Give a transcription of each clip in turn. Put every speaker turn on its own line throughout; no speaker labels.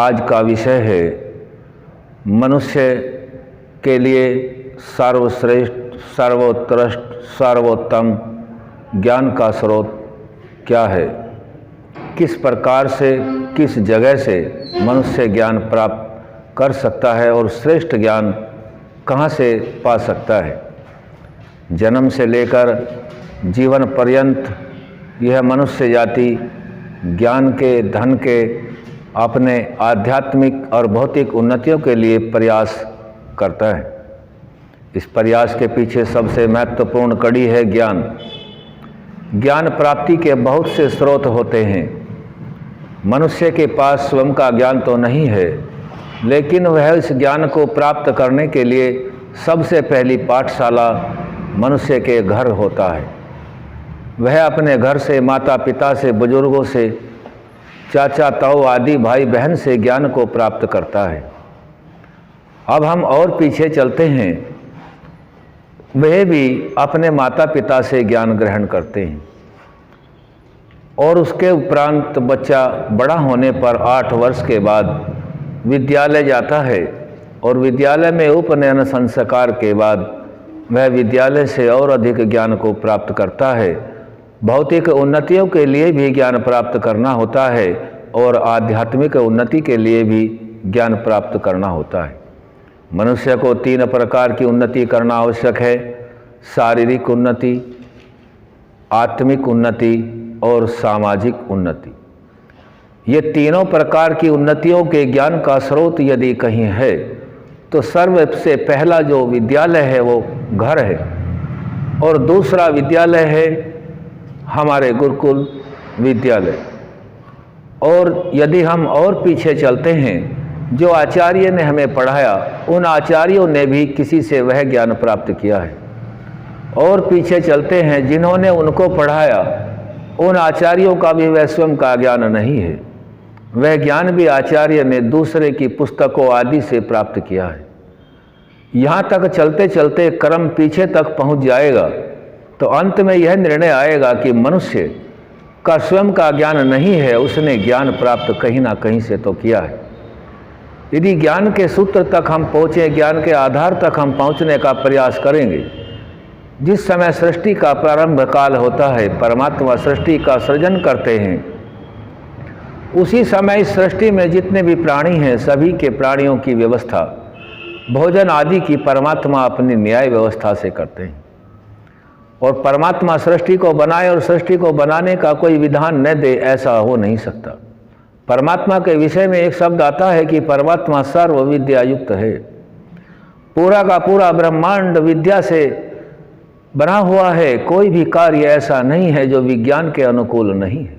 आज का विषय है मनुष्य के लिए सर्वश्रेष्ठ, सर्वोत्कृष्ट, सर्वोत्तम ज्ञान का स्रोत क्या है। किस प्रकार से, किस जगह से मनुष्य ज्ञान प्राप्त कर सकता है और श्रेष्ठ ज्ञान कहाँ से पा सकता है। जन्म से लेकर जीवन पर्यंत यह मनुष्य जाति ज्ञान के, धन के, अपने आध्यात्मिक और भौतिक उन्नतियों के लिए प्रयास करता है। इस प्रयास के पीछे सबसे महत्वपूर्ण कड़ी है ज्ञान। ज्ञान प्राप्ति के बहुत से स्रोत होते हैं। मनुष्य के पास स्वयं का ज्ञान तो नहीं है, लेकिन वह इस ज्ञान को प्राप्त करने के लिए सबसे पहली पाठशाला मनुष्य के घर होता है। वह अपने घर से, माता पिता से, बुजुर्गों से, चाचा ताऊ आदि भाई बहन से ज्ञान को प्राप्त करता है। अब हम और पीछे चलते हैं, वह भी अपने माता पिता से ज्ञान ग्रहण करते हैं और उसके उपरांत बच्चा बड़ा होने पर 8 वर्ष के बाद विद्यालय जाता है और विद्यालय में उपनयन संस्कार के बाद वह विद्यालय से और अधिक ज्ञान को प्राप्त करता है। भौतिक उन्नतियों के लिए भी ज्ञान प्राप्त करना होता है और आध्यात्मिक उन्नति के लिए भी ज्ञान प्राप्त करना होता है। मनुष्य को 3 प्रकार की उन्नति करना आवश्यक है: शारीरिक उन्नति, आत्मिक उन्नति और सामाजिक उन्नति। ये तीनों प्रकार की उन्नतियों के ज्ञान का स्रोत यदि कहीं है तो सबसे पहला जो विद्यालय है वो घर है और दूसरा विद्यालय है हमारे गुरुकुल विद्यालय। और यदि हम और पीछे चलते हैं, जो आचार्य ने हमें पढ़ाया उन आचार्यों ने भी किसी से वह ज्ञान प्राप्त किया है। और पीछे चलते हैं, जिन्होंने उनको पढ़ाया उन आचार्यों का भी वह स्वयं का ज्ञान नहीं है। वह ज्ञान भी आचार्य ने दूसरे की पुस्तकों आदि से प्राप्त किया है। यहाँ तक चलते चलते क्रम पीछे तक पहुँच जाएगा तो अंत में यह निर्णय आएगा कि मनुष्य का स्वयं का ज्ञान नहीं है, उसने ज्ञान प्राप्त कहीं ना कहीं से तो किया है। यदि ज्ञान के सूत्र तक हम पहुँचे, ज्ञान के आधार तक हम पहुँचने का प्रयास करेंगे, जिस समय सृष्टि का प्रारंभ काल होता है, परमात्मा सृष्टि का सृजन करते हैं, उसी समय इस सृष्टि में जितने भी प्राणी हैं सभी के प्राणियों की व्यवस्था, भोजन आदि की परमात्मा अपनी न्याय व्यवस्था से करते हैं। और परमात्मा सृष्टि को बनाए और सृष्टि को बनाने का कोई विधान न दे, ऐसा हो नहीं सकता। परमात्मा के विषय में एक शब्द आता है कि परमात्मा सर्व विद्या युक्त है। पूरा का पूरा ब्रह्मांड विद्या से बना हुआ है। कोई भी कार्य ऐसा नहीं है जो विज्ञान के अनुकूल नहीं है।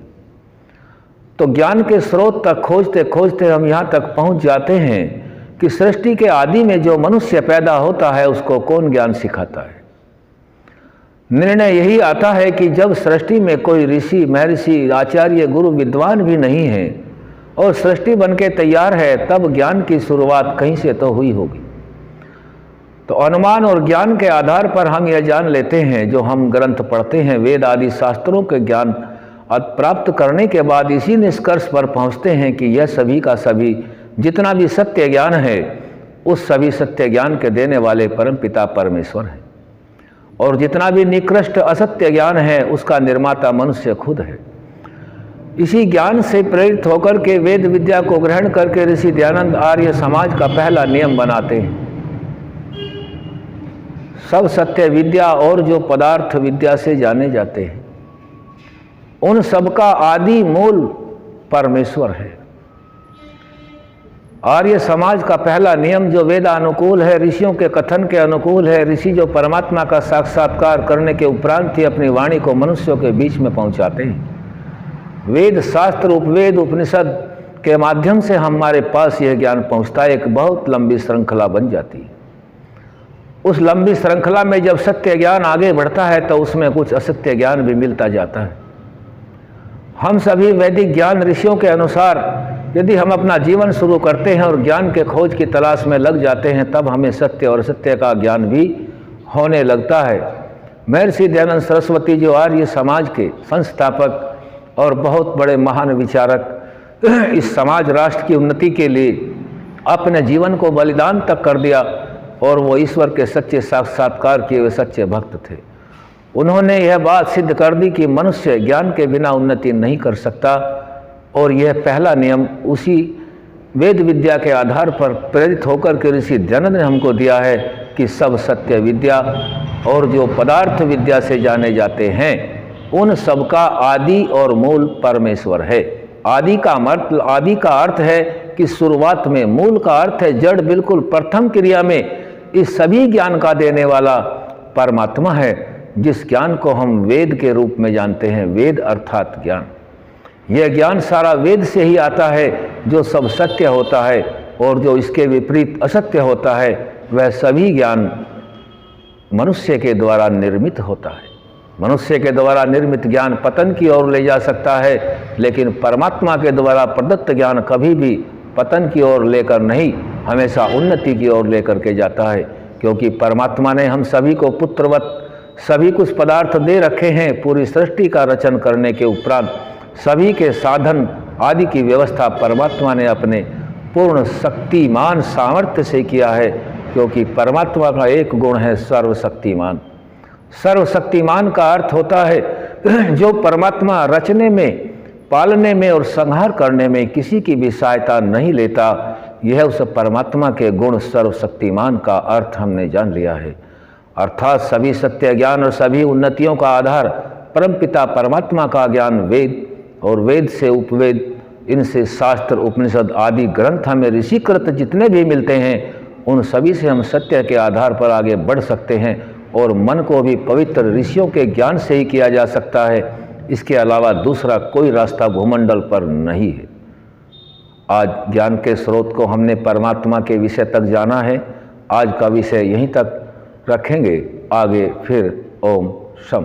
तो ज्ञान के स्रोत तक खोजते खोजते हम यहाँ तक पहुँच जाते हैं कि सृष्टि के आदि में जो मनुष्य पैदा होता है उसको कौन ज्ञान सिखाता है। निर्णय यही आता है कि जब सृष्टि में कोई ऋषि, महर्षि, आचार्य, गुरु, विद्वान भी नहीं है और सृष्टि बन के तैयार है, तब ज्ञान की शुरुआत कहीं से तो हुई होगी। तो अनुमान और ज्ञान के आधार पर हम यह जान लेते हैं, जो हम ग्रंथ पढ़ते हैं, वेद आदि शास्त्रों के ज्ञान प्राप्त करने के बाद इसी निष्कर्ष पर पहुंचते हैं कि यह सभी का सभी जितना भी सत्य ज्ञान है, उस सभी सत्य ज्ञान के देने वाले परम पिता परमेश्वर हैं। और जितना भी निकृष्ट असत्य ज्ञान है उसका निर्माता मनुष्य खुद है। इसी ज्ञान से प्रेरित होकर के वेद विद्या को ग्रहण करके ऋषि दयानंद आर्य समाज का पहला नियम बनाते हैं। सब सत्य विद्या और जो पदार्थ विद्या से जाने जाते हैं, उन सबका आदि मूल परमेश्वर है। आर्य समाज का पहला नियम जो वेदानुकूल है, ऋषियों के कथन के अनुकूल है, ऋषि जो परमात्मा का साक्षात्कार करने के उपरांत ही अपनी वाणी को मनुष्यों के बीच में पहुंचाते हैं। वेद, शास्त्र, उपवेद, उपनिषद के माध्यम से हमारे पास यह ज्ञान पहुंचता है। एक बहुत लंबी श्रृंखला बन जाती है। उस लंबी श्रृंखला में जब सत्य ज्ञान आगे बढ़ता है तो उसमें कुछ असत्य ज्ञान भी मिलता जाता है। हम सभी वैदिक ज्ञान ऋषियों के अनुसार यदि हम अपना जीवन शुरू करते हैं और ज्ञान के खोज की तलाश में लग जाते हैं, तब हमें सत्य और असत्य का ज्ञान भी होने लगता है। महर्षि दयानंद सरस्वती जो आर्य समाज के संस्थापक और बहुत बड़े महान विचारक, इस समाज राष्ट्र की उन्नति के लिए अपने जीवन को बलिदान तक कर दिया और वो ईश्वर के सच्चे साक्षात्कार किए हुए सच्चे भक्त थे। उन्होंने यह बात सिद्ध कर दी कि मनुष्य ज्ञान के बिना उन्नति नहीं कर सकता और यह पहला नियम उसी वेद विद्या के आधार पर प्रेरित होकर के ऋषि दयानंद ने हमको दिया है कि सब सत्य विद्या और जो पदार्थ विद्या से जाने जाते हैं उन सब का आदि और मूल परमेश्वर है। आदि का अर्थ है कि शुरुआत में, मूल का अर्थ है जड़, बिल्कुल प्रथम क्रिया में इस सभी ज्ञान का देने वाला परमात्मा है, जिस ज्ञान को हम वेद के रूप में जानते हैं। वेद अर्थात ज्ञान। यह ज्ञान सारा वेद से ही आता है, जो सब सत्य होता है और जो इसके विपरीत असत्य होता है वह सभी ज्ञान मनुष्य के द्वारा निर्मित होता है। मनुष्य के द्वारा निर्मित ज्ञान पतन की ओर ले जा सकता है, लेकिन परमात्मा के द्वारा प्रदत्त ज्ञान कभी भी पतन की ओर लेकर नहीं, हमेशा उन्नति की ओर लेकर के जाता है। क्योंकि परमात्मा ने हम सभी को पुत्रवत सभी कुछ पदार्थ दे रखे हैं। पूरी सृष्टि का रचन करने के उपरांत सभी के साधन आदि की व्यवस्था परमात्मा ने अपने पूर्ण शक्तिमान सामर्थ्य से किया है, क्योंकि परमात्मा का एक गुण है सर्वशक्तिमान। सर्वशक्तिमान का अर्थ होता है जो परमात्मा रचने में, पालने में और संहार करने में किसी की भी सहायता नहीं लेता। यह उस परमात्मा के गुण सर्वशक्तिमान का अर्थ हमने जान लिया है। अर्थात सभी सत्य ज्ञान और सभी उन्नतियों का आधार परमपिता परमात्मा का ज्ञान वेद और वेद से उपवेद, इनसे शास्त्र, उपनिषद आदि ग्रंथ हमें ऋषिकृत जितने भी मिलते हैं उन सभी से हम सत्य के आधार पर आगे बढ़ सकते हैं और मन को भी पवित्र ऋषियों के ज्ञान से ही किया जा सकता है। इसके अलावा दूसरा कोई रास्ता भूमंडल पर नहीं है। आज ज्ञान के स्रोत को हमने परमात्मा के विषय तक जाना है। आज का विषय यहीं तक रखेंगे, आगे फिर ओम शम।